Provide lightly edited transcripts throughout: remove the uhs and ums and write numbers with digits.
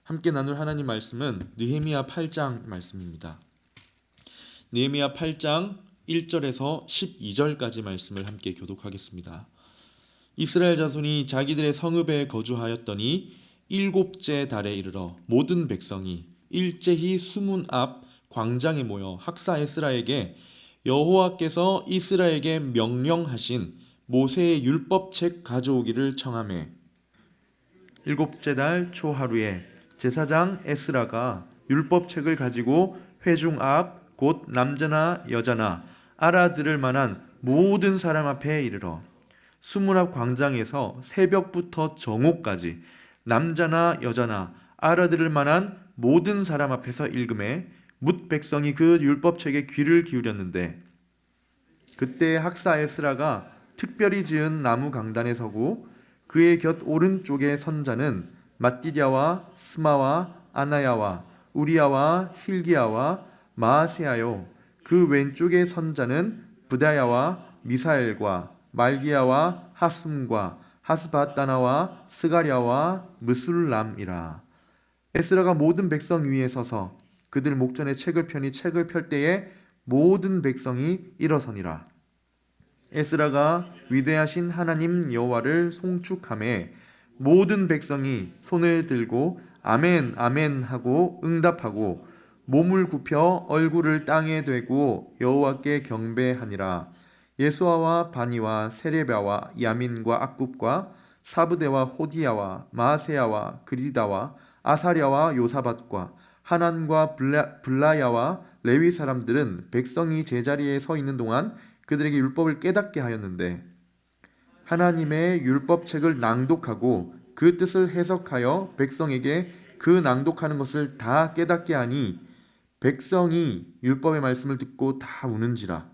함께 나눌 하나님 말씀은 느헤미야 8장 말씀입니다. 느헤미야 8장 1절에서 12절까지 말씀을 함께 교독하겠습니다. 이스라엘 자손이 자기들의 성읍에 거주하였더니 일곱째 달에 이르러 모든 백성이 일제히 수문 앞 광장에 모여 학사 에스라에게 여호와께서 이스라엘에게 명령하신 모세의 율법책 가져오기를 청하매, 일곱째 달 초하루에 제사장 에스라가 율법책을 가지고 회중 앞 곧 남자나 여자나 알아들을 만한 모든 사람 앞에 이르러 수문 앞 광장에서 새벽부터 정오까지 남자나 여자나 알아들을 만한 모든 사람 앞에서 읽음에 뭇 백성이 그 율법책에 귀를 기울였는데, 그때 학사 에스라가 특별히 지은 나무 강단에 서고 그의 곁 오른쪽에 선자는 mat디디아와 스마와 아나야와 우리야와 힐기야와 마아세야요, 그 왼쪽에 선자는 브다야와 미사엘과 말기야와 하숨과 하스바다나와 스가랴와 무술람이라. 에스라가 모든 백성 위에 서서 그들 목전에 책을 펴니 책을 펼 때에 모든 백성이 일어서니라. 에스라가 위대하신 하나님 여호와를 송축하매 모든 백성이 손을 들고 아멘 아멘 하고 응답하고 몸을 굽혀 얼굴을 땅에 대고 여호와께 경배하니라. 예수아와 바니와 세레비아와 야민과 악굽과 사브데와 호디야와 마세야와 그리다와 아사랴와 요사밧과 하난과 블라야와 레위 사람들은 백성이 제자리에 서 있는 동안 그들에게 율법을 깨닫게 하였는데, 하나님의 율법책을 낭독하고 그 뜻을 해석하여 백성에게 그 낭독하는 것을 다 깨닫게 하니 백성이 율법의 말씀을 듣고 다 우는지라.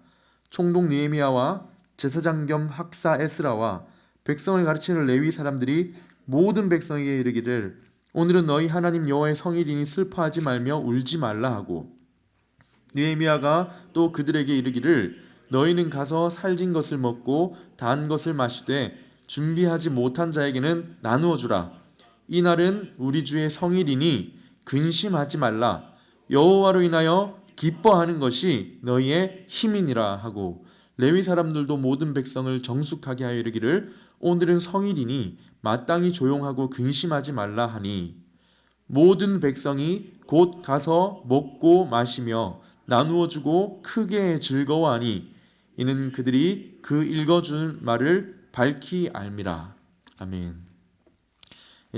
총독 느헤미야와 제사장 겸 학사 에스라와 백성을 가르치는 레위 사람들이 모든 백성에게 이르기를 오늘은 너희 하나님 여호와의 성일이니 슬퍼하지 말며 울지 말라 하고, 느헤미야가 또 그들에게 이르기를 너희는 가서 살진 것을 먹고 단 것을 마시되 준비하지 못한 자에게는 나누어 주라. 이 날은 우리 주의 성일이니 근심하지 말라. 여호와로 인하여 기뻐하는 것이 너희의 힘이니라 하고, 레위 사람들도 모든 백성을 정숙하게 하여 이르기를 오늘은 성일이니 마땅히 조용하고 근심하지 말라 하니, 모든 백성이 곧 가서 먹고 마시며 나누어 주고 크게 즐거워하니 이는 그들이 그 읽어준 말을 밝히 알미라. 아멘.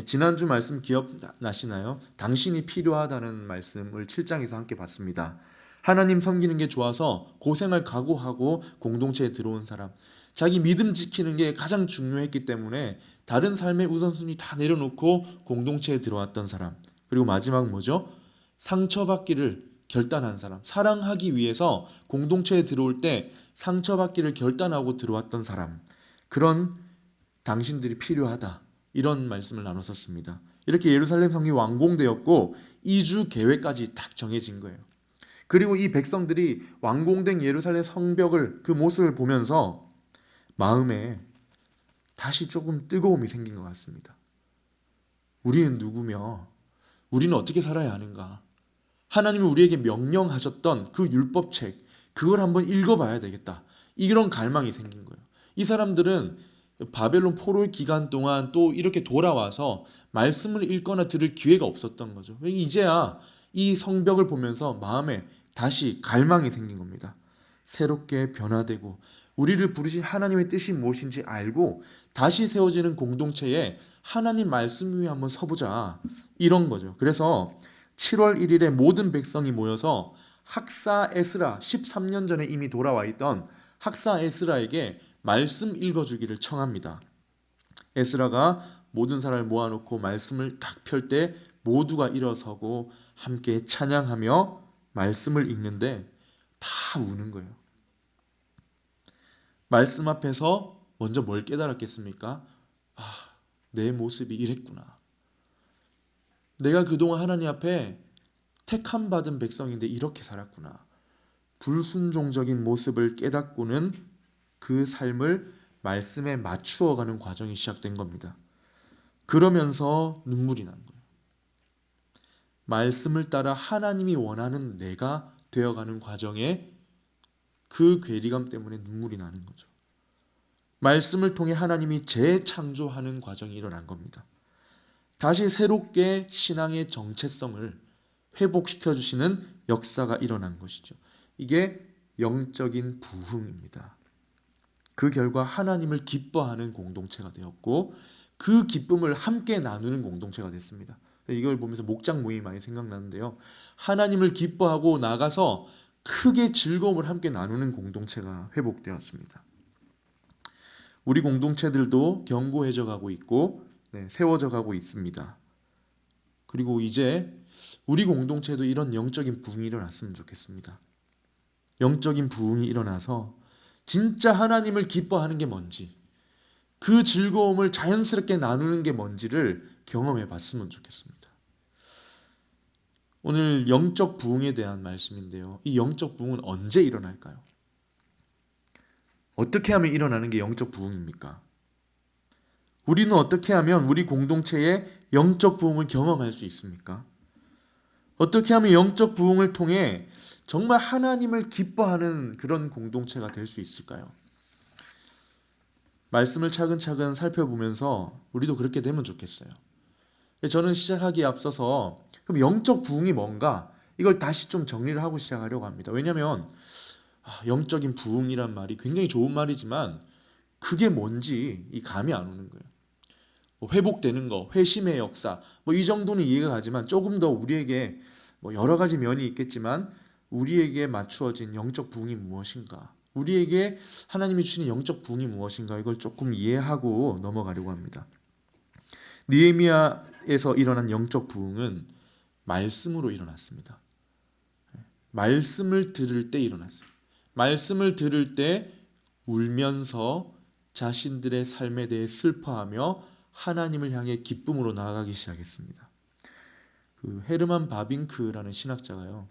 지난주 말씀 기억나시나요? 당신이 필요하다는 말씀을 7장에서 함께 봤습니다. 하나님 섬기는 게 좋아서 고생을 각오하고 공동체에 들어온 사람, 자기 믿음 지키는 게 가장 중요했기 때문에 다른 삶의 우선순위 다 내려놓고 공동체에 들어왔던 사람, 그리고 마지막 뭐죠? 상처받기를 결단한 사람, 사랑하기 위해서 공동체에 들어올 때 상처받기를 결단하고 들어왔던 사람, 그런 당신들이 필요하다, 이런 말씀을 나눴었습니다. 이렇게 예루살렘 성이 완공되었고 이주 계획까지 딱 정해진 거예요. 그리고 이 백성들이 완공된 예루살렘 성벽을, 그 모습을 보면서 마음에 다시 조금 뜨거움이 생긴 것 같습니다. 우리는 누구며 우리는 어떻게 살아야 하는가? 하나님이 우리에게 명령하셨던 그 율법책, 그걸 한번 읽어봐야 되겠다, 이런 갈망이 생긴 거예요. 이 사람들은 바벨론 포로의 기간 동안 또 이렇게 돌아와서 말씀을 읽거나 들을 기회가 없었던 거죠. 이제야 이 성벽을 보면서 마음에 다시 갈망이 생긴 겁니다. 새롭게 변화되고 우리를 부르신 하나님의 뜻이 무엇인지 알고 다시 세워지는 공동체에 하나님 말씀 위에 한번 서보자, 이런 거죠. 그래서 7월 1일에 모든 백성이 모여서 학사 에스라, 13년 전에 이미 돌아와 있던 학사 에스라에게 말씀 읽어주기를 청합니다. 에스라가 모든 사람을 모아놓고 말씀을 딱 펼 때 모두가 일어서고 함께 찬양하며 말씀을 읽는데 다 우는 거예요. 말씀 앞에서 먼저 뭘 깨달았겠습니까? 내 모습이 이랬구나. 내가 그동안 하나님 앞에 택함 받은 백성인데 이렇게 살았구나. 불순종적인 모습을 깨닫고는 그 삶을 말씀에 맞추어가는 과정이 시작된 겁니다. 그러면서 눈물이 난 거예요. 말씀을 따라 하나님이 원하는 내가 되어가는 과정에 그 괴리감 때문에 눈물이 나는 거죠. 말씀을 통해 하나님이 재창조하는 과정이 일어난 겁니다. 다시 새롭게 신앙의 정체성을 회복시켜 주시는 역사가 일어난 것이죠. 이게 영적인 부흥입니다. 그 결과 하나님을 기뻐하는 공동체가 되었고 그 기쁨을 함께 나누는 공동체가 됐습니다. 이걸 보면서 목장 모임이 많이 생각나는데요. 하나님을 기뻐하고 나가서 크게 즐거움을 함께 나누는 공동체가 회복되었습니다. 우리 공동체들도 견고해져 가고 있고 세워져 가고 있습니다. 그리고 이제 우리 공동체도 이런 영적인 부흥이 일어났으면 좋겠습니다. 영적인 부흥이 일어나서 진짜 하나님을 기뻐하는 게 뭔지, 그 즐거움을 자연스럽게 나누는 게 뭔지를 경험해 봤으면 좋겠습니다. 오늘 영적 부흥에 대한 말씀인데요. 이 영적 부흥은 언제 일어날까요? 어떻게 하면 일어나는 게 영적 부흥입니까? 우리는 어떻게 하면 우리 공동체의 영적 부흥을 경험할 수 있습니까? 어떻게 하면 영적 부흥을 통해 정말 하나님을 기뻐하는 그런 공동체가 될 수 있을까요? 말씀을 차근차근 살펴보면서 우리도 그렇게 되면 좋겠어요. 저는 시작하기에 앞서서 그럼 영적 부흥이 뭔가 이걸 다시 좀 정리를 하고 시작하려고 합니다. 왜냐하면 영적인 부흥이란 말이 굉장히 좋은 말이지만 그게 뭔지 이 감이 안 오는 거예요. 회복되는 거, 회심의 역사 이 정도는 이해가 가지만 조금 더 우리에게 여러 가지 면이 있겠지만 우리에게 맞추어진 영적 부흥이 무엇인가, 우리에게 하나님이 주시는 영적 부흥이 무엇인가 이걸 조금 이해하고 넘어가려고 합니다. 느헤미야에서 일어난 영적 부흥은 말씀으로 일어났습니다. 말씀을 들을 때 일어났어요. 말씀을 들을 때 울면서 자신들의 삶에 대해 슬퍼하며 하나님을 향해 기쁨으로 나아가기 시작했습니다. 그 헤르만 바빙크라는 신학자가요.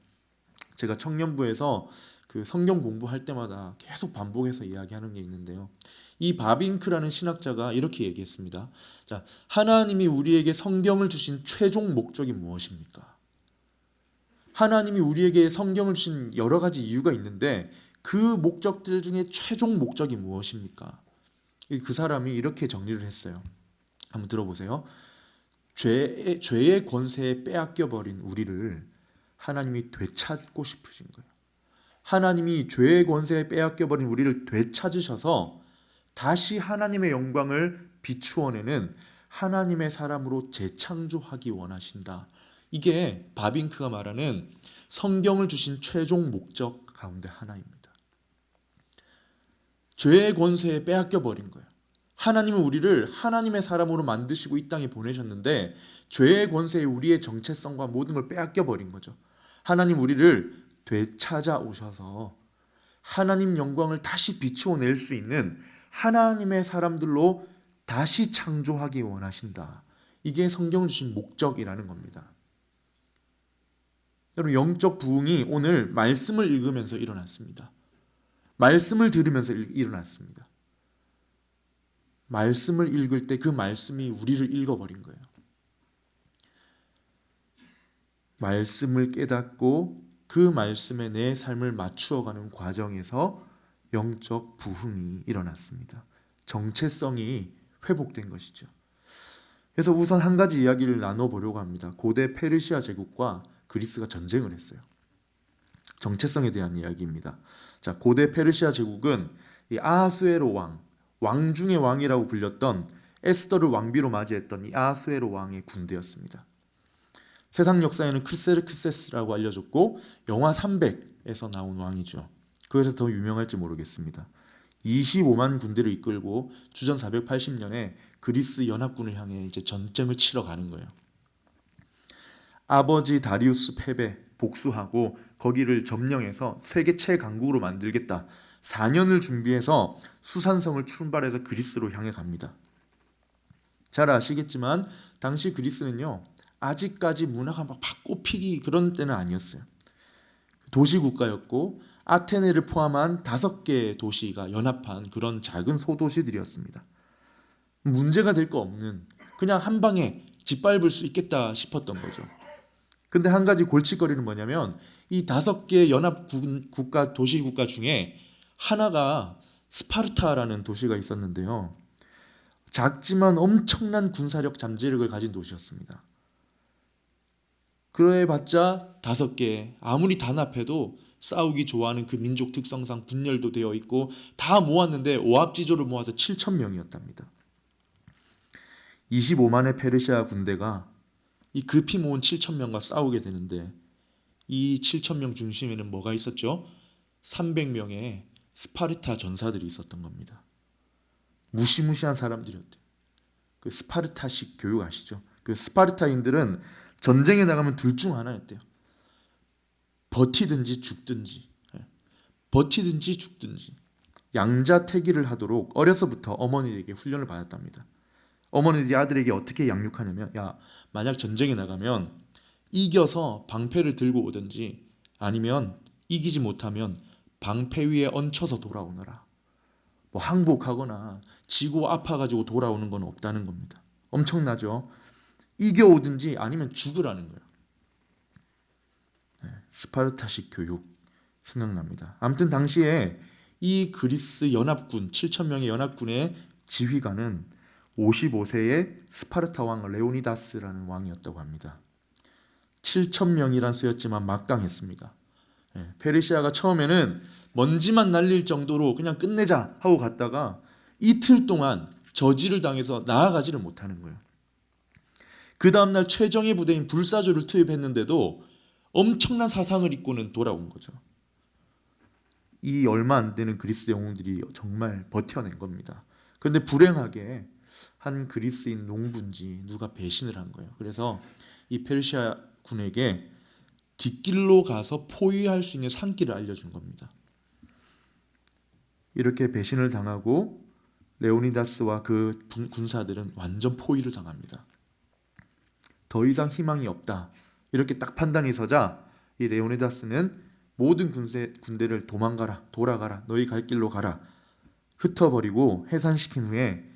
제가 청년부에서 그 성경 공부할 때마다 계속 반복해서 이야기하는 게 있는데요. 이 바빙크라는 신학자가 이렇게 얘기했습니다. 자, 하나님이 우리에게 성경을 주신 최종 목적이 무엇입니까? 하나님이 우리에게 성경을 주신 여러 가지 이유가 있는데 그 목적들 중에 최종 목적이 무엇입니까? 그 사람이 이렇게 정리를 했어요. 한번 들어보세요. 죄의 권세에 빼앗겨버린 우리를 하나님이 되찾고 싶으신 거예요. 하나님이 죄의 권세에 빼앗겨버린 우리를 되찾으셔서 다시 하나님의 영광을 비추어내는 하나님의 사람으로 재창조하기 원하신다. 이게 바빙크가 말하는 성경을 주신 최종 목적 가운데 하나입니다. 죄의 권세에 빼앗겨버린 거예요. 하나님은 우리를 하나님의 사람으로 만드시고 이 땅에 보내셨는데 죄의 권세에 우리의 정체성과 모든 걸 빼앗겨버린 거죠. 하나님 우리를 되찾아오셔서 하나님 영광을 다시 비추어낼 수 있는 하나님의 사람들로 다시 창조하기 원하신다. 이게 성경을 주신 목적이라는 겁니다. 여러분, 영적 부흥이 오늘 말씀을 읽으면서 일어났습니다. 말씀을 들으면서 일어났습니다. 말씀을 읽을 때 그 말씀이 우리를 읽어버린 거예요. 말씀을 깨닫고 그 말씀에 내 삶을 맞추어가는 과정에서 영적 부흥이 일어났습니다. 정체성이 회복된 것이죠. 그래서 우선 한 가지 이야기를 나눠보려고 합니다. 고대 페르시아 제국과 그리스가 전쟁을 했어요. 정체성에 대한 이야기입니다. 자, 고대 페르시아 제국은 이 아하수에로 왕 중의 왕이라고 불렸던 에스더를 왕비로 맞이했던 이 아하수에로 왕의 군대였습니다. 세상 역사에는 크세르크세스라고 알려졌고 영화 300에서 나온 왕이죠. 그래서 더 유명할지 모르겠습니다. 25만 군대를 이끌고 주전 480년에 그리스 연합군을 향해 이제 전쟁을 치러 가는 거예요. 아버지 다리우스 패배 복수하고 거기를 점령해서 세계 최강국으로 만들겠다. 4년을 준비해서 수산성을 출발해서 그리스로 향해 갑니다. 잘 아시겠지만 당시 그리스는요, 아직까지 문화가 막 꼽히기 그런 때는 아니었어요. 도시국가였고 아테네를 포함한 5개의 도시가 연합한 그런 작은 소도시들이었습니다. 문제가 될 거 없는, 그냥 한 방에 짓밟을 수 있겠다 싶었던 거죠. 근데 한 가지 골칫거리는 뭐냐면 이 5개 연합 국가 도시 국가 중에 하나가 스파르타라는 도시가 있었는데요. 작지만 엄청난 군사력 잠재력을 가진 도시였습니다. 그래봤자 5개, 아무리 단합해도 싸우기 좋아하는 그 민족 특성상 분열도 되어 있고 다 모았는데 오합지졸을 모아서 7천 명이었답니다. 25만의 페르시아 군대가 이 급히 모은 7천 명과 싸우게 되는데 이 7천 명 중심에는 뭐가 있었죠? 300명의 스파르타 전사들이 있었던 겁니다. 무시무시한 사람들이었대요. 그 스파르타식 교육 아시죠? 그 스파르타인들은 전쟁에 나가면 둘 중 하나였대요. 버티든지 죽든지. 버티든지 죽든지. 양자태기를 하도록 어려서부터 어머니에게 훈련을 받았답니다. 어머니들이 아들에게 어떻게 양육하냐면, 야, 만약 전쟁에 나가면 이겨서 방패를 들고 오든지 아니면 이기지 못하면 방패 위에 얹혀서 돌아오너라. 뭐 항복하거나 지고 아파가지고 돌아오는 건 없다는 겁니다. 엄청나죠? 이겨오든지 아니면 죽으라는 거예요. 스파르타식 교육 생각납니다. 아무튼 당시에 이 그리스 연합군 7천 명의 연합군의 지휘관은 55세의 스파르타 왕 레오니다스라는 왕이었다고 합니다. 7천 명이란 수였지만 막강했습니다. 페르시아가 처음에는 먼지만 날릴 정도로 그냥 끝내자 하고 갔다가 이틀 동안 저지를 당해서 나아가지를 못하는 거예요. 그 다음날 최정예 부대인 불사조를 투입했는데도 엄청난 사상을 입고는 돌아온 거죠. 이 얼마 안 되는 그리스 영웅들이 정말 버텨낸 겁니다. 그런데 불행하게 한 그리스인 농부인지 누가 배신을 한 거예요. 그래서 이 페르시아 군에게 뒷길로 가서 포위할 수 있는 산길을 알려준 겁니다. 이렇게 배신을 당하고 레오니다스와 그 군사들은 완전 포위를 당합니다. 더 이상 희망이 없다. 이렇게 딱 판단이 서자 이 레오니다스는 모든 군대를 도망가라, 돌아가라, 너희 갈 길로 가라 흩어버리고 해산시킨 후에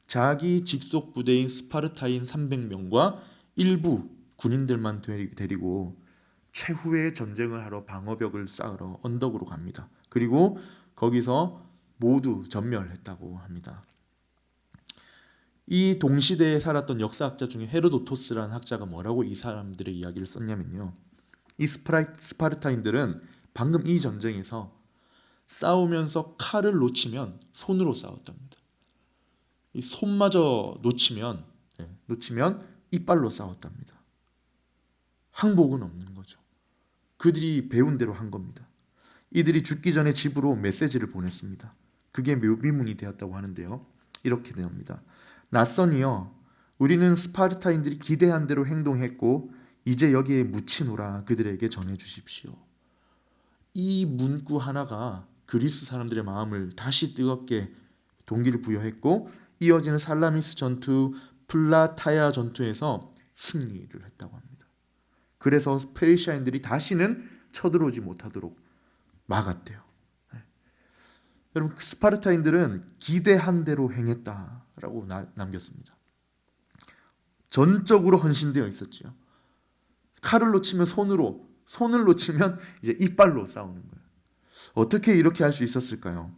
자기 직속 부대인 스파르타인 300명과 일부 군인들만 데리고 최후의 전쟁을 하러 방어벽을 쌓으러 언덕으로 갑니다. 그리고 거기서 모두 전멸했다고 합니다. 이 동시대에 살았던 역사학자 중에 헤로도토스라는 학자가 뭐라고 이 사람들의 이야기를 썼냐면요. 이 스파르타인들은 방금 이 전쟁에서 싸우면서 칼을 놓치면 손으로 싸웠답니다. 이 손마저 놓치면 이빨로 싸웠답니다. 항복은 없는 거죠. 그들이 배운 대로 한 겁니다. 이들이 죽기 전에 집으로 메시지를 보냈습니다. 그게 묘비문이 되었다고 하는데요. 이렇게 됩니다. 낯선이여, 우리는 스파르타인들이 기대한 대로 행동했고 이제 여기에 묻히노라 그들에게 전해주십시오. 이 문구 하나가 그리스 사람들의 마음을 다시 뜨겁게 동기를 부여했고 이어지는 살라미스 전투, 플라타야 전투에서 승리를 했다고 합니다. 그래서 페르시아인들이 다시는 쳐들어오지 못하도록 막았대요. 여러분, 스파르타인들은 기대한 대로 행했다라고 남겼습니다. 전적으로 헌신되어 있었지요. 칼을 놓치면 손으로, 손을 놓치면 이제 이빨로 싸우는 거예요. 어떻게 이렇게 할 수 있었을까요?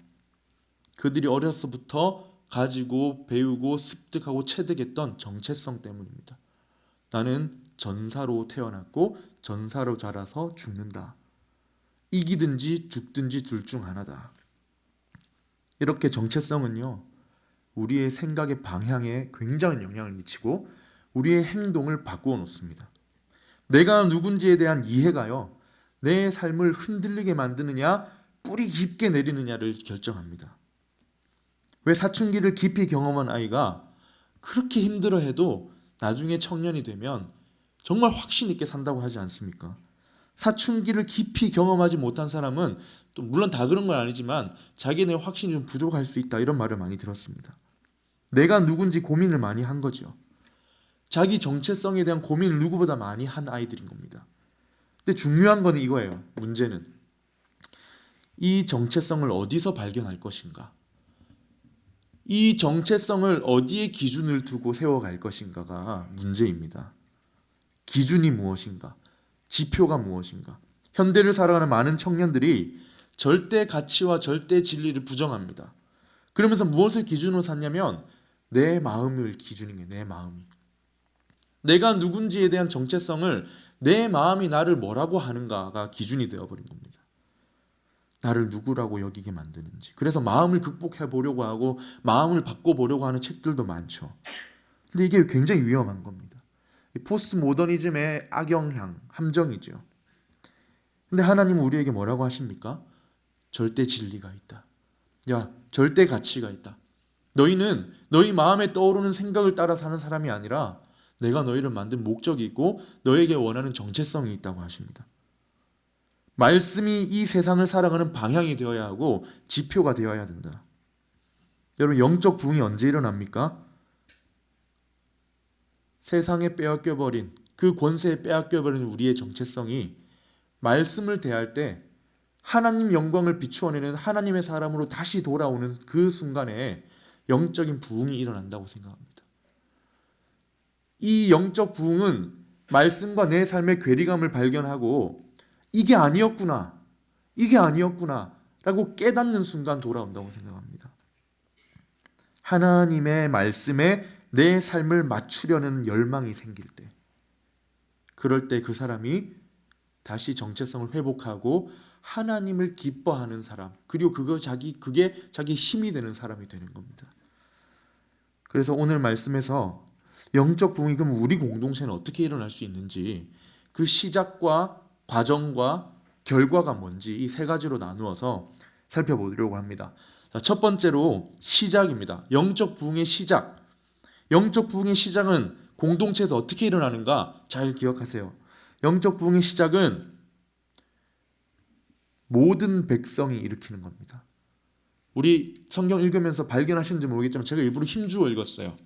그들이 어려서부터 가지고 배우고 습득하고 체득했던 정체성 때문입니다. 나는 전사로 태어났고 전사로 자라서 죽는다. 이기든지 죽든지 둘 중 하나다. 이렇게 정체성은요, 우리의 생각의 방향에 굉장한 영향을 미치고 우리의 행동을 바꾸어 놓습니다. 내가 누군지에 대한 이해가요, 내 삶을 흔들리게 만드느냐 뿌리 깊게 내리느냐를 결정합니다. 왜 사춘기를 깊이 경험한 아이가 그렇게 힘들어해도 나중에 청년이 되면 정말 확신 있게 산다고 하지 않습니까? 사춘기를 깊이 경험하지 못한 사람은 또 물론 다 그런 건 아니지만 자기네 확신이 좀 부족할 수 있다, 이런 말을 많이 들었습니다. 내가 누군지 고민을 많이 한 거죠. 자기 정체성에 대한 고민을 누구보다 많이 한 아이들인 겁니다. 근데 중요한 건 이거예요. 문제는 이 정체성을 어디서 발견할 것인가, 이 정체성을 어디에 기준을 두고 세워갈 것인가가 문제입니다. 기준이 무엇인가? 지표가 무엇인가? 현대를 살아가는 많은 청년들이 절대 가치와 절대 진리를 부정합니다. 그러면서 무엇을 기준으로 삼냐면 내 마음을 기준이에요. 내 마음이. 내가 누군지에 대한 정체성을 내 마음이 나를 뭐라고 하는가가 기준이 되어버린 겁니다. 나를 누구라고 여기게 만드는지. 그래서 마음을 극복해 보려고 하고 마음을 바꿔보려고 하는 책들도 많죠. 근데 이게 굉장히 위험한 겁니다. 포스트 모더니즘의 악영향, 함정이죠. 근데 하나님은 우리에게 뭐라고 하십니까? 절대 진리가 있다. 야, 절대 가치가 있다. 너희는 너희 마음에 떠오르는 생각을 따라 사는 사람이 아니라 내가 너희를 만든 목적이 있고 너에게 원하는 정체성이 있다고 하십니다. 말씀이 이 세상을 살아가는 방향이 되어야 하고 지표가 되어야 된다. 여러분, 영적 부흥이 언제 일어납니까? 세상에 빼앗겨버린, 그 권세에 빼앗겨버린 우리의 정체성이 말씀을 대할 때 하나님 영광을 비추어내는 하나님의 사람으로 다시 돌아오는 그 순간에 영적인 부흥이 일어난다고 생각합니다. 이 영적 부흥은 말씀과 내 삶의 괴리감을 발견하고 이게 아니었구나 라고 깨닫는 순간 돌아온다고 생각합니다. 하나님의 말씀에 내 삶을 맞추려는 열망이 생길 때, 그럴 때 그 사람이 다시 정체성을 회복하고 하나님을 기뻐하는 사람, 그리고 그게 자기 힘이 되는 사람이 되는 겁니다. 그래서 오늘 말씀에서 영적 부흥이 그럼 우리 공동체는 어떻게 일어날 수 있는지, 그 시작과 과정과 결과가 뭔지 이 세 가지로 나누어서 살펴보려고 합니다. 자, 첫 번째로 시작입니다. 영적 부흥의 시작. 영적 부흥의 시작은 공동체에서 어떻게 일어나는가 잘 기억하세요. 영적 부흥의 시작은 모든 백성이 일으키는 겁니다. 우리 성경 읽으면서 발견하시는지 모르겠지만 제가 일부러 힘주어 읽었어요.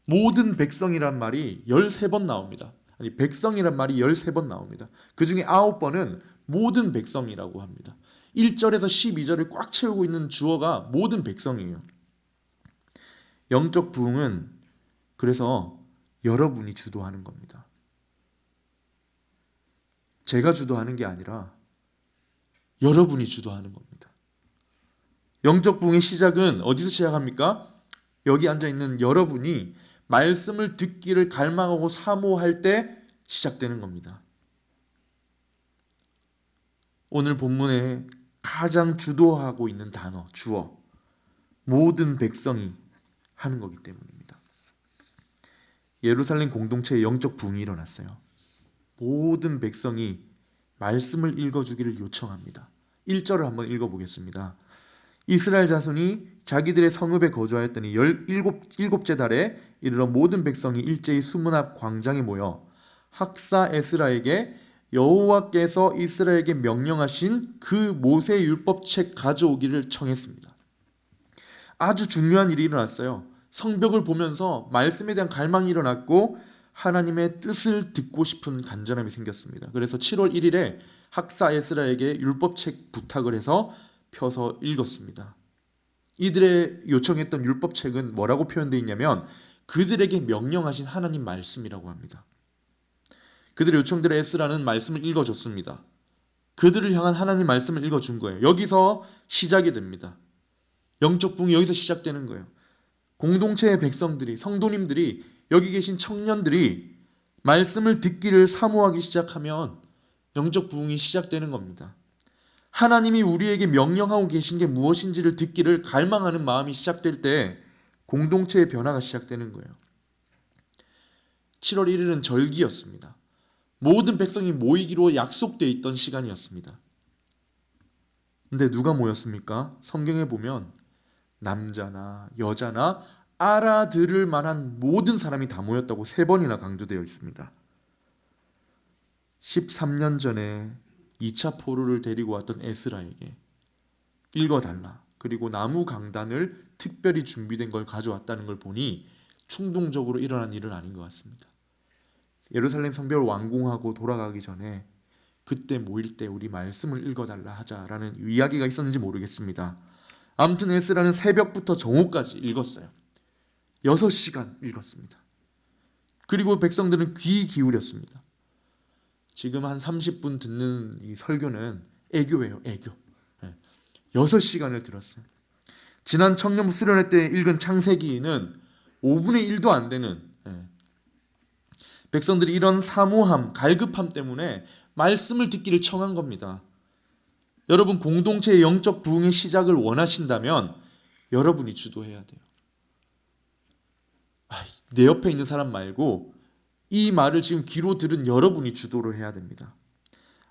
모든 백성이란 말이 13번 나옵니다. 아니, 백성이란 말이 13번 나옵니다. 그 중에 9번은 모든 백성이라고 합니다. 1절에서 12절을 꽉 채우고 있는 주어가 모든 백성이에요. 영적 부흥은 그래서 여러분이 주도하는 겁니다. 제가 주도하는 게 아니라 여러분이 주도하는 겁니다. 영적 부흥의 시작은 어디서 시작합니까? 여기 앉아있는 여러분이 말씀을 듣기를 갈망하고 사모할 때 시작되는 겁니다. 오늘 본문에 가장 주도하고 있는 단어, 주어, 모든 백성이 하는 거기 때문입니다. 예루살렘 공동체의 영적 부흥이 일어났어요. 모든 백성이 말씀을 읽어주기를 요청합니다. 1절을 한번 읽어보겠습니다. 이스라엘 자손이 자기들의 성읍에 거주하였더니 17째 달에 이르러 모든 백성이 일제히 수문 앞 광장에 모여 학사 에스라에게 여호와께서 이스라엘에게 명령하신 그 모세 율법책 가져오기를 청했습니다. 아주 중요한 일이 일어났어요. 성벽을 보면서 말씀에 대한 갈망이 일어났고 하나님의 뜻을 듣고 싶은 간절함이 생겼습니다. 그래서 7월 1일에 학사 에스라에게 율법책 부탁을 해서 펴서 읽었습니다. 이들의 요청했던 율법책은 뭐라고 표현되어 있냐면 그들에게 명령하신 하나님 말씀이라고 합니다. 그들의 요청대로 에스라는 말씀을 읽어줬습니다. 그들을 향한 하나님 말씀을 읽어준 거예요. 여기서 시작이 됩니다. 영적 부흥이 여기서 시작되는 거예요. 공동체의 백성들이, 성도님들이, 여기 계신 청년들이 말씀을 듣기를 사모하기 시작하면 영적 부흥이 시작되는 겁니다. 하나님이 우리에게 명령하고 계신 게 무엇인지를 듣기를 갈망하는 마음이 시작될 때 공동체의 변화가 시작되는 거예요. 7월 1일은 절기였습니다. 모든 백성이 모이기로 약속되어 있던 시간이었습니다. 근데 누가 모였습니까? 성경에 보면 남자나 여자나 알아들을 만한 모든 사람이 다 모였다고 3번이나 강조되어 있습니다. 13년 전에 2차 포로를 데리고 왔던 에스라에게 읽어달라, 그리고 나무 강단을 특별히 준비된 걸 가져왔다는 걸 보니 충동적으로 일어난 일은 아닌 것 같습니다. 예루살렘 성벽을 완공하고 돌아가기 전에 그때 모일 때 우리 말씀을 읽어달라 하자라는 이야기가 있었는지 모르겠습니다. 아무튼 에스라는 새벽부터 정오까지 읽었어요. 6시간 읽었습니다. 그리고 백성들은 귀 기울였습니다. 지금 한 30분 듣는 이 설교는 애교예요, 애교. 6시간을 들었어요. 지난 청년부 수련회 때 읽은 창세기는 5분의 1도 안 되는, 백성들이 이런 사모함, 갈급함 때문에 말씀을 듣기를 청한 겁니다. 여러분, 공동체의 영적 부흥의 시작을 원하신다면 여러분이 주도해야 돼요. 내 옆에 있는 사람 말고 이 말을 지금 귀로 들은 여러분이 주도를 해야 됩니다.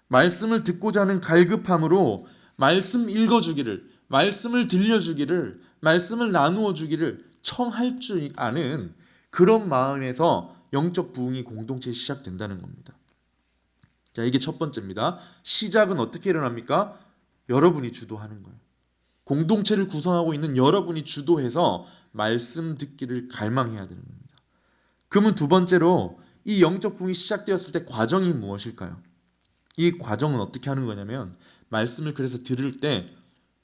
말씀을 듣고자 하는 갈급함으로 말씀 읽어주기를, 말씀을 들려주기를, 말씀을 나누어 주기를 청할 줄 아는 그런 마음에서 영적 부흥이 공동체에 시작된다는 겁니다. 자, 이게 첫 번째입니다. 시작은 어떻게 일어납니까? 여러분이 주도하는 거예요. 공동체를 구성하고 있는 여러분이 주도해서 말씀 듣기를 갈망해야 되는 겁니다. 그러면 두 번째로 이 영적 부흥이 시작되었을 때 과정이 무엇일까요? 이 과정은 어떻게 하는 거냐면 말씀을 그래서 들을 때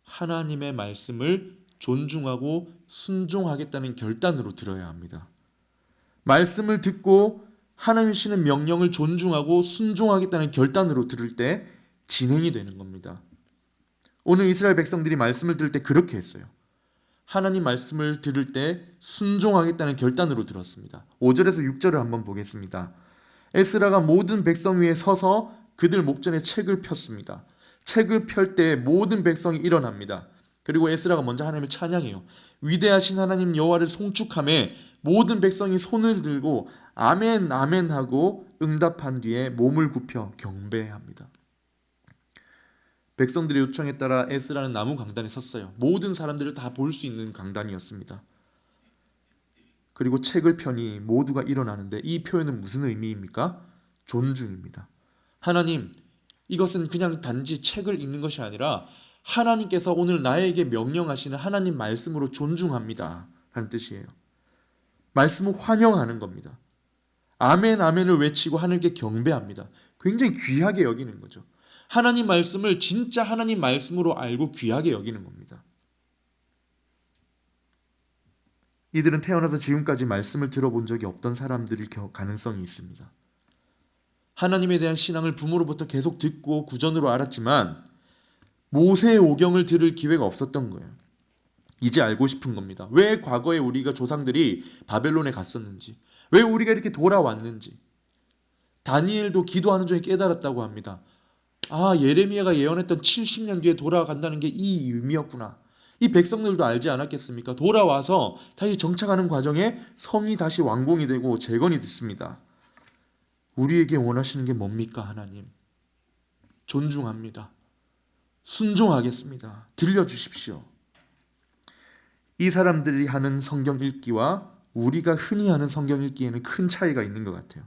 하나님의 말씀을 존중하고 순종하겠다는 결단으로 들어야 합니다. 말씀을 듣고 하나님 주시는 명령을 존중하고 순종하겠다는 결단으로 들을 때 진행이 되는 겁니다. 오늘 이스라엘 백성들이 말씀을 들을 때 그렇게 했어요. 하나님 말씀을 들을 때 순종하겠다는 결단으로 들었습니다. 5절에서 6절을 한번 보겠습니다. 에스라가 모든 백성 위에 서서 그들 목전에 책을 폈습니다. 책을 펼 때 모든 백성이 일어납니다. 그리고 에스라가 먼저 하나님을 찬양해요. 위대하신 하나님 여호와를 송축하며 모든 백성이 손을 들고 아멘 아멘 하고 응답한 뒤에 몸을 굽혀 경배합니다. 백성들의 요청에 따라 에스라는 나무 강단에 섰어요. 모든 사람들을 다 볼 수 있는 강단이었습니다. 그리고 책을 펴니 모두가 일어나는데 이 표현은 무슨 의미입니까? 존중입니다. 하나님, 이것은 그냥 단지 책을 읽는 것이 아니라 하나님께서 오늘 나에게 명령하시는 하나님 말씀으로 존중합니다 하는 뜻이에요. 말씀을 환영하는 겁니다. 아멘 아멘을 외치고 하나님께 경배합니다. 굉장히 귀하게 여기는 거죠. 하나님 말씀을 진짜 하나님 말씀으로 알고 귀하게 여기는 겁니다. 이들은 태어나서 지금까지 말씀을 들어본 적이 없던 사람들일 가능성이 있습니다. 하나님에 대한 신앙을 부모로부터 계속 듣고 구전으로 알았지만 모세의 오경을 들을 기회가 없었던 거예요. 이제 알고 싶은 겁니다. 왜 과거에 우리가 조상들이 바벨론에 갔었는지, 왜 우리가 이렇게 돌아왔는지. 다니엘도 기도하는 중에 깨달았다고 합니다. 아, 예레미야가 예언했던 70년 뒤에 돌아간다는 게 이 의미였구나. 이 백성들도 알지 않았겠습니까? 돌아와서 다시 정착하는 과정에 성이 다시 완공이 되고 재건이 됐습니다. 우리에게 원하시는 게 뭡니까, 하나님? 존중합니다. 순종하겠습니다. 들려주십시오. 이 사람들이 하는 성경 읽기와 우리가 흔히 하는 성경 읽기에는 큰 차이가 있는 것 같아요.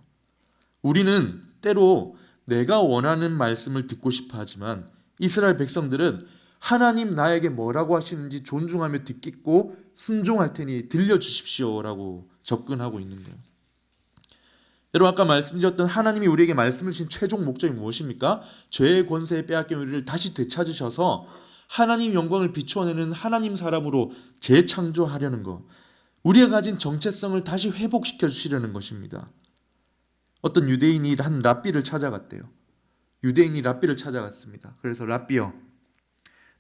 우리는 때로 내가 원하는 말씀을 듣고 싶어 하지만 이스라엘 백성들은 하나님 나에게 뭐라고 하시는지 존중하며 듣겠고 순종할 테니 들려주십시오라고 접근하고 있는 거예요. 여러분, 아까 말씀드렸던 하나님이 우리에게 말씀을 주신 최종 목적이 무엇입니까? 죄의 권세에 빼앗긴 우리를 다시 되찾으셔서 하나님 영광을 비추어내는 하나님 사람으로 재창조하려는 것, 우리가 가진 정체성을 다시 회복시켜 주시려는 것입니다. 어떤 유대인이 한 랍비를 찾아갔대요. 유대인이 랍비를 찾아갔습니다. 그래서 랍비여,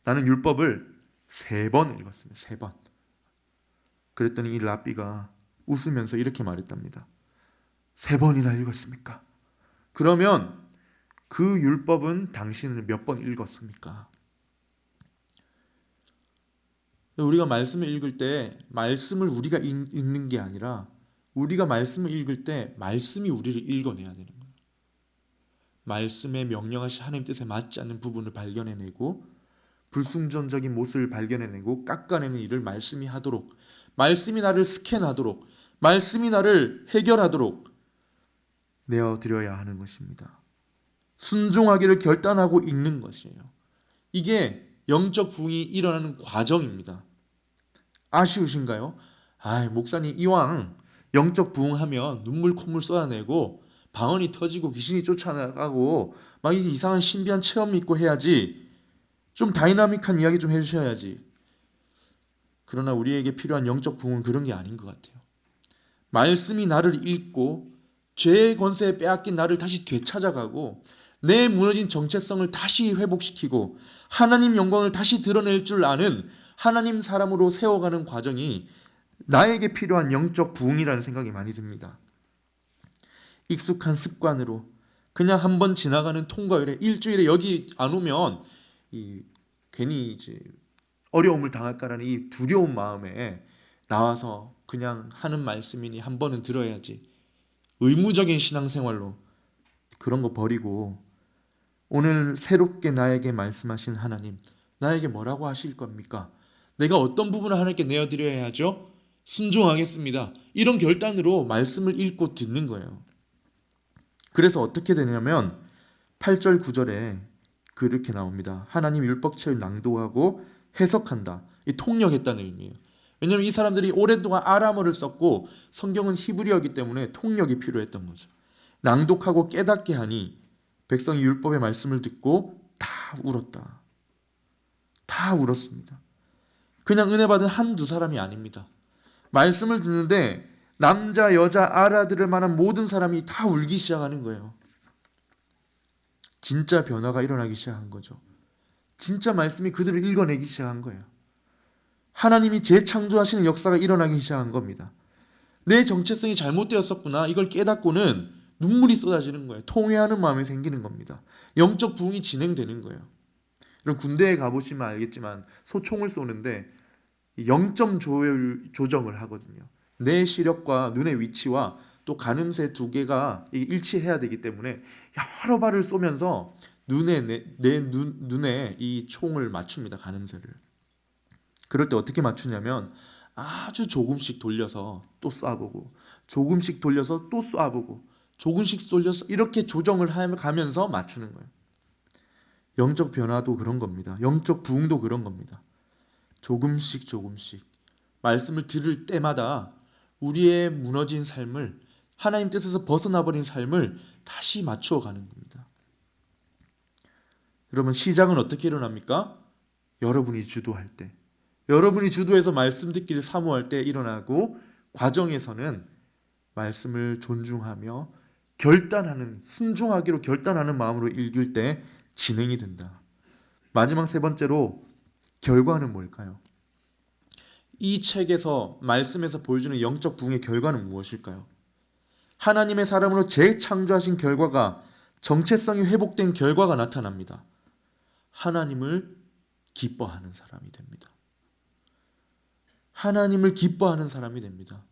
나는 율법을 3번 읽었습니다. 3번. 그랬더니 이 랍비가 웃으면서 이렇게 말했답니다. 3번이나 읽었습니까? 그러면 그 율법은 당신은 몇 번 읽었습니까? 우리가 말씀을 읽을 때 말씀을 우리가 읽는 게 아니라 우리가 말씀을 읽을 때 말씀이 우리를 읽어내야 되는 거예요. 말씀에 명령하신 하나님 뜻에 맞지 않는 부분을 발견해내고 불순종적인 모습을 발견해내고 깎아내는 일을 말씀이 하도록, 말씀이 나를 스캔하도록, 말씀이 나를 해결하도록 내어드려야 하는 것입니다. 순종하기를 결단하고 읽는 것이에요. 이게 영적 부흥이 일어나는 과정입니다. 아쉬우신가요? 목사님, 이왕 영적 부흥하면 눈물 콧물 쏟아내고 방언이 터지고 귀신이 쫓아나가고 막 이상한 신비한 체험이 있고 해야지, 좀 다이나믹한 이야기 좀 해주셔야지. 그러나 우리에게 필요한 영적 부흥은 그런 게 아닌 것 같아요. 말씀이 나를 읽고 죄의 권세에 빼앗긴 나를 다시 되찾아가고 내 무너진 정체성을 다시 회복시키고 하나님 영광을 다시 드러낼 줄 아는 하나님 사람으로 세워가는 과정이 나에게 필요한 영적 부흥이라는 생각이 많이 듭니다. 익숙한 습관으로 그냥 한번 지나가는 통과율에 일주일에 여기 안 오면 괜히 이제 어려움을 당할까라는 이 두려운 마음에 나와서 그냥 하는 말씀이니 한 번은 들어야지, 의무적인 신앙생활로 그런 거 버리고 오늘 새롭게 나에게 말씀하신 하나님, 나에게 뭐라고 하실 겁니까? 내가 어떤 부분을 하나님께 내어드려야 하죠? 순종하겠습니다. 이런 결단으로 말씀을 읽고 듣는 거예요. 그래서 어떻게 되냐면 8절 9절에 그렇게 나옵니다. 하나님 율법책을 낭독하고 해석한다. 이 통역했다는 의미예요. 왜냐하면 이 사람들이 오랫동안 아람어를 썼고 성경은 히브리어이기 때문에 통역이 필요했던 거죠. 낭독하고 깨닫게 하니 백성이 율법의 말씀을 듣고 다 울었다. 다 울었습니다. 그냥 은혜 받은 한두 사람이 아닙니다. 말씀을 듣는데 남자 여자 알아들을 만한 모든 사람이 다 울기 시작하는 거예요. 진짜 변화가 일어나기 시작한 거죠. 진짜 말씀이 그들을 읽어내기 시작한 거예요. 하나님이 재창조하시는 역사가 일어나기 시작한 겁니다. 내 정체성이 잘못되었었구나, 이걸 깨닫고는 눈물이 쏟아지는 거예요. 통회하는 마음이 생기는 겁니다. 영적 부흥이 진행되는 거예요. 여러분 군대에 가보시면 알겠지만 소총을 쏘는데 0점 조정을 하거든요. 내 시력과 눈의 위치와 또 가늠쇠 두 개가 일치해야 되기 때문에 여러 발을 쏘면서 내 눈에 이 총을 맞춥니다. 가늠쇠를. 그럴 때 어떻게 맞추냐면 아주 조금씩 돌려서 또 쏴보고, 조금씩 돌려서 또 쏴보고, 조금씩 돌려서 이렇게 조정을 가면서 맞추는 거예요. 영적 변화도 그런 겁니다. 영적 부흥도 그런 겁니다. 조금씩 말씀을 들을 때마다 우리의 무너진 삶을, 하나님 뜻에서 벗어나버린 삶을 다시 맞추어 가는 겁니다. 여러분, 시작은 어떻게 일어납니까? 여러분이 주도할 때, 여러분이 주도해서 말씀 듣기를 사모할 때 일어나고, 과정에서는 말씀을 존중하며 결단하는, 순종하기로 결단하는 마음으로 읽을 때 진행이 된다. 마지막 세 번째로 결과는 뭘까요? 이 책에서, 말씀에서 보여주는 영적 부흥의 결과는 무엇일까요? 하나님의 사람으로 재창조하신 결과가, 정체성이 회복된 결과가 나타납니다. 하나님을 기뻐하는 사람이 됩니다. 하나님을 기뻐하는 사람이 됩니다.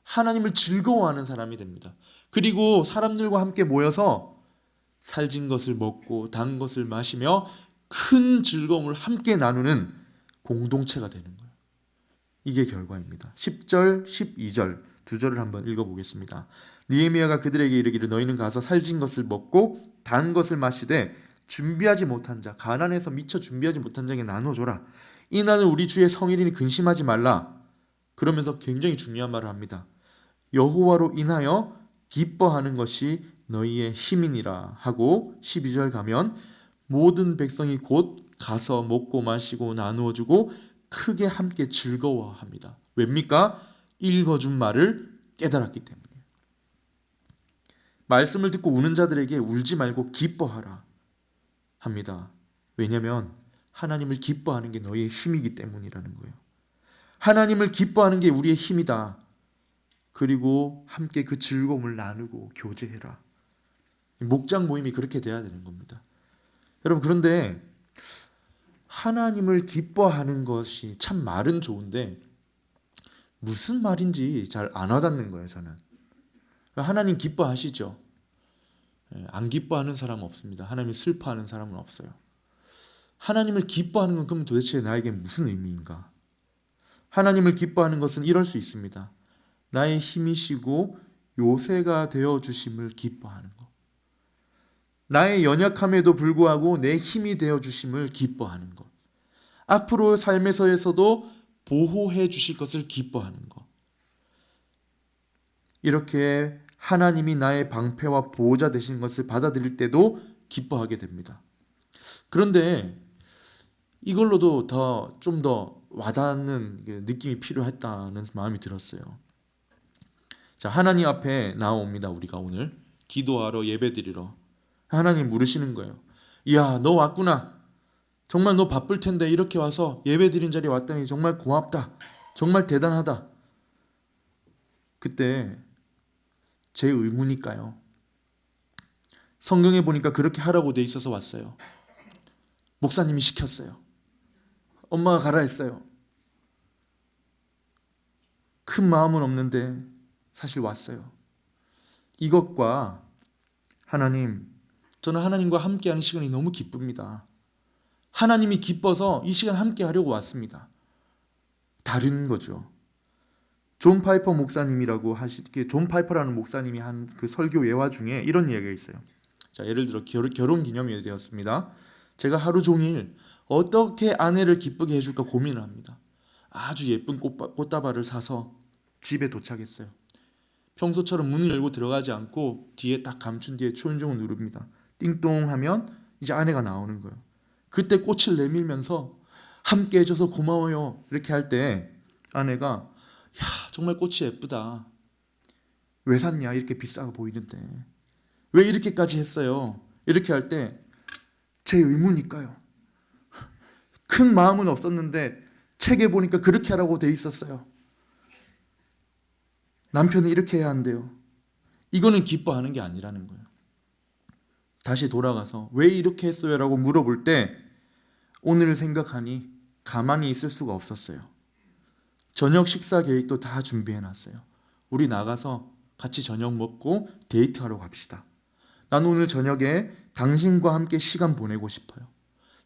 하나님을 즐거워하는 사람이 됩니다. 그리고 사람들과 함께 모여서 살진 것을 먹고 단 것을 마시며 큰 즐거움을 함께 나누는 공동체가 되는 거예요. 이게 결과입니다. 10절, 12절 두 절을 한번 읽어보겠습니다. 느헤미야가 그들에게 이르기를 너희는 가서 살진 것을 먹고 단 것을 마시되 준비하지 못한 자, 가난해서 미처 준비하지 못한 자에게 나눠줘라. 이날은 우리 주의 성일이니 근심하지 말라. 그러면서 굉장히 중요한 말을 합니다. 여호와로 인하여 기뻐하는 것이 너희의 힘이니라 하고 12절 가면 모든 백성이 곧 가서 먹고 마시고 나누어주고 크게 함께 즐거워합니다. 왜입니까? 읽어준 말을 깨달았기 때문이에요. 말씀을 듣고 우는 자들에게 울지 말고 기뻐하라 합니다. 왜냐하면 하나님을 기뻐하는 게 너희의 힘이기 때문이라는 거예요. 하나님을 기뻐하는 게 우리의 힘이다. 그리고 함께 그 즐거움을 나누고 교제해라. 목장 모임이 그렇게 돼야 되는 겁니다. 여러분, 그런데 하나님을 기뻐하는 것이 참 말은 좋은데 무슨 말인지 잘 안 와닿는 거예요. 저는. 하나님 기뻐하시죠? 안 기뻐하는 사람은 없습니다. 하나님이 슬퍼하는 사람은 없어요. 하나님을 기뻐하는 건 그럼 도대체 나에게 무슨 의미인가? 하나님을 기뻐하는 것은 이럴 수 있습니다. 나의 힘이시고 요새가 되어주심을 기뻐하는 것. 나의 연약함에도 불구하고 내 힘이 되어주심을 기뻐하는 것. 앞으로 삶에서에서도 보호해 주실 것을 기뻐하는 것. 이렇게 하나님이 나의 방패와 보호자 되신 것을 받아들일 때도 기뻐하게 됩니다. 그런데 이걸로도 좀 더 와닿는 느낌이 필요했다는 마음이 들었어요. 자, 하나님 앞에 나옵니다. 우리가 오늘 기도하러 예배드리러 하나님 물으시는 거예요. 이야, 너 왔구나. 정말 너 바쁠 텐데 이렇게 와서 예배드린 자리에 왔다니 정말 고맙다. 정말 대단하다. 그때 제 의무니까요. 성경에 보니까 그렇게 하라고 돼 있어서 왔어요. 목사님이 시켰어요. 엄마가 가라 했어요. 큰 마음은 없는데 사실 왔어요. 이것과 하나님, 저는 하나님과 함께하는 시간이 너무 기쁩니다. 하나님이 기뻐서 이 시간 함께 하려고 왔습니다. 다른 거죠. 존 파이퍼 목사님이라고 존 파이퍼라는 목사님이 한 그 설교 예화 중에 이런 이야기가 있어요. 자, 예를 들어 결혼 기념일이 되었습니다. 제가 하루 종일 어떻게 아내를 기쁘게 해줄까 고민을 합니다. 아주 예쁜 꽃다발을 사서 집에 도착했어요. 평소처럼 문을 열고 들어가지 않고 뒤에 딱 감춘 뒤에 초인종을 누릅니다. 띵동 하면 이제 아내가 나오는 거예요. 그때 꽃을 내밀면서 함께 해줘서 고마워요 이렇게 할 때 아내가 야, 정말 꽃이 예쁘다. 왜 샀냐? 이렇게 비싸게 보이는데 왜 이렇게까지 했어요? 이렇게 할 때 제 의무니까요. 큰 마음은 없었는데 책에 보니까 그렇게 하라고 돼 있었어요. 남편이 이렇게 해야 한대요. 이거는 기뻐하는 게 아니라는 거예요. 다시 돌아가서 왜 이렇게 했어요? 라고 물어볼 때 오늘을 생각하니 가만히 있을 수가 없었어요. 저녁 식사 계획도 다 준비해놨어요. 우리 나가서 같이 저녁 먹고 데이트하러 갑시다. 난 오늘 저녁에 당신과 함께 시간 보내고 싶어요.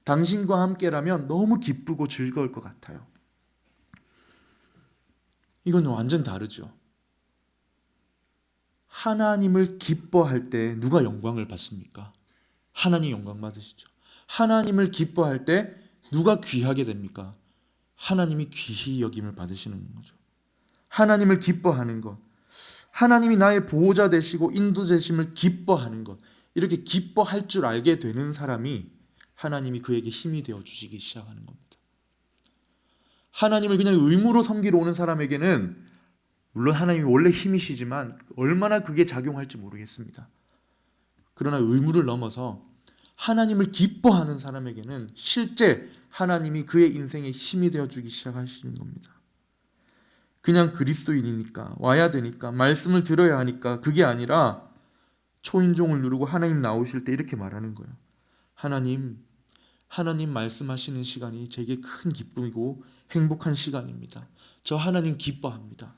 당신과 함께라면 너무 기쁘고 즐거울 것 같아요. 이건 완전 다르죠. 하나님을 기뻐할 때 누가 영광을 받습니까? 하나님 영광 받으시죠. 하나님을 기뻐할 때 누가 귀하게 됩니까? 하나님이 귀히 여김을 받으시는 거죠. 하나님을 기뻐하는 것, 하나님이 나의 보호자 되시고 인도되심을 기뻐하는 것, 이렇게 기뻐할 줄 알게 되는 사람이 하나님이 그에게 힘이 되어 주시기 시작하는 겁니다. 하나님을 그냥 의무로 섬기러 오는 사람에게는 물론 하나님이 원래 힘이시지만 얼마나 그게 작용할지 모르겠습니다. 그러나 의무를 넘어서 하나님을 기뻐하는 사람에게는 실제 하나님이 그의 인생에 힘이 되어주기 시작하시는 겁니다. 그냥 그리스도인이니까 와야 되니까 말씀을 들어야 하니까 그게 아니라 초인종을 누르고 하나님 나오실 때 이렇게 말하는 거예요. 하나님 말씀하시는 시간이 제게 큰 기쁨이고 행복한 시간입니다. 저 하나님 기뻐합니다.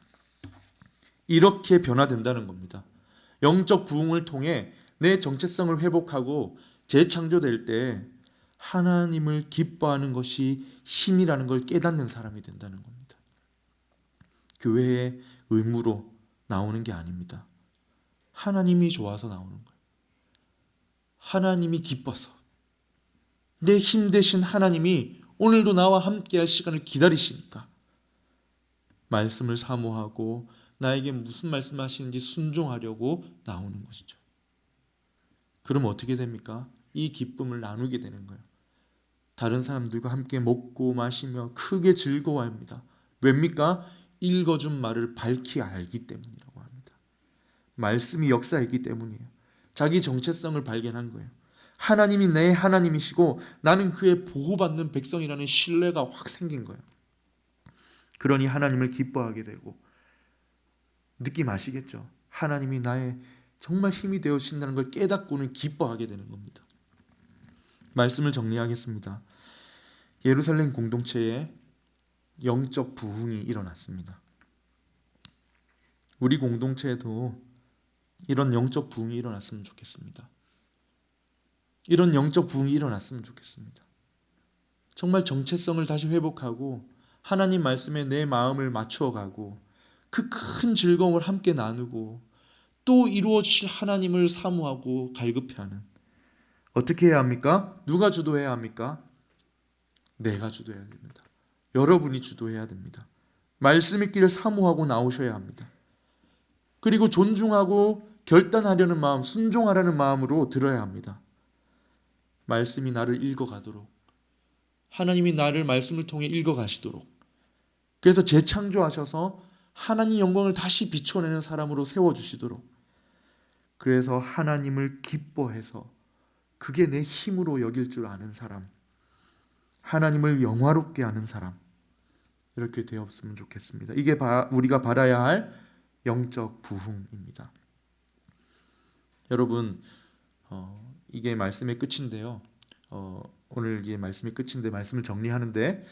이렇게 변화된다는 겁니다. 영적 부흥을 통해 내 정체성을 회복하고 재창조될 때 하나님을 기뻐하는 것이 힘이라는 걸 깨닫는 사람이 된다는 겁니다. 교회의 의무로 나오는 게 아닙니다. 하나님이 좋아서 나오는 거예요. 하나님이 기뻐서 내 힘 대신 하나님이 오늘도 나와 함께할 시간을 기다리시니까 말씀을 사모하고 나에게 무슨 말씀하시는지 순종하려고 나오는 것이죠. 그럼 어떻게 됩니까? 이 기쁨을 나누게 되는 거예요. 다른 사람들과 함께 먹고 마시며 크게 즐거워합니다. 왜입니까? 읽어준 말을 밝히 알기 때문이라고 합니다. 말씀이 역사했기 때문이에요. 자기 정체성을 발견한 거예요. 하나님이 내 하나님이시고 나는 그의 보호받는 백성이라는 신뢰가 확 생긴 거예요. 그러니 하나님을 기뻐하게 되고 느낌 아시겠죠? 하나님이 나의 정말 힘이 되어주신다는 걸 깨닫고는 기뻐하게 되는 겁니다. 말씀을 정리하겠습니다. 예루살렘 공동체에 영적 부흥이 일어났습니다. 우리 공동체에도 이런 영적 부흥이 일어났으면 좋겠습니다. 이런 영적 부흥이 일어났으면 좋겠습니다. 정말 정체성을 다시 회복하고 하나님 말씀에 내 마음을 맞추어가고 그 큰 즐거움을 함께 나누고 또 이루어 주실 하나님을 사모하고 갈급해하는, 어떻게 해야 합니까? 누가 주도해야 합니까? 내가 주도해야 됩니다. 여러분이 주도해야 됩니다. 말씀 읽기를 사모하고 나오셔야 합니다. 그리고 존중하고 결단하려는 마음, 순종하라는 마음으로 들어야 합니다. 말씀이 나를 읽어가도록, 하나님이 나를 말씀을 통해 읽어가시도록, 그래서 재창조하셔서 하나님 영광을 다시 비춰내는 사람으로 세워주시도록, 그래서 하나님을 기뻐해서 그게 내 힘으로 여길 줄 아는 사람, 하나님을 영화롭게 하는 사람, 이렇게 되었으면 좋겠습니다. 이게 우리가 바라야 할 영적 부흥입니다. 여러분, 이게 말씀의 끝인데요. 오늘 이게 말씀의 끝인데 말씀을 정리하는데,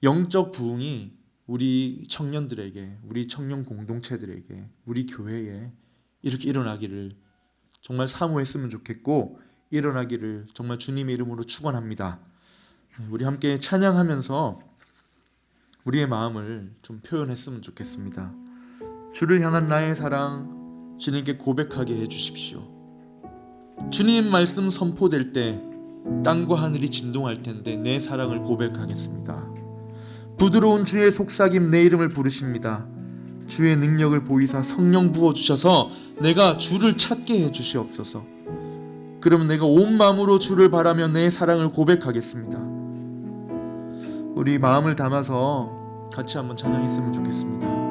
영적 부흥이 우리 청년들에게, 우리 청년 공동체들에게, 우리 교회에 이렇게 일어나기를 정말 사모했으면 좋겠고, 일어나기를 정말 주님의 이름으로 축원합니다. 우리 함께 찬양하면서 우리의 마음을 좀 표현했으면 좋겠습니다. 주를 향한 나의 사랑, 주님께 고백하게 해주십시오. 주님 말씀 선포될 때 땅과 하늘이 진동할 텐데 내 사랑을 고백하겠습니다. 부드러운 주의 속삭임 내 이름을 부르십니다. 주의 능력을 보이사 성령 부어주셔서 내가 주를 찾게 해주시옵소서. 그럼 내가 온 마음으로 주를 바라며 내 사랑을 고백하겠습니다. 우리 마음을 담아서 같이 한번 찬양했으면 좋겠습니다.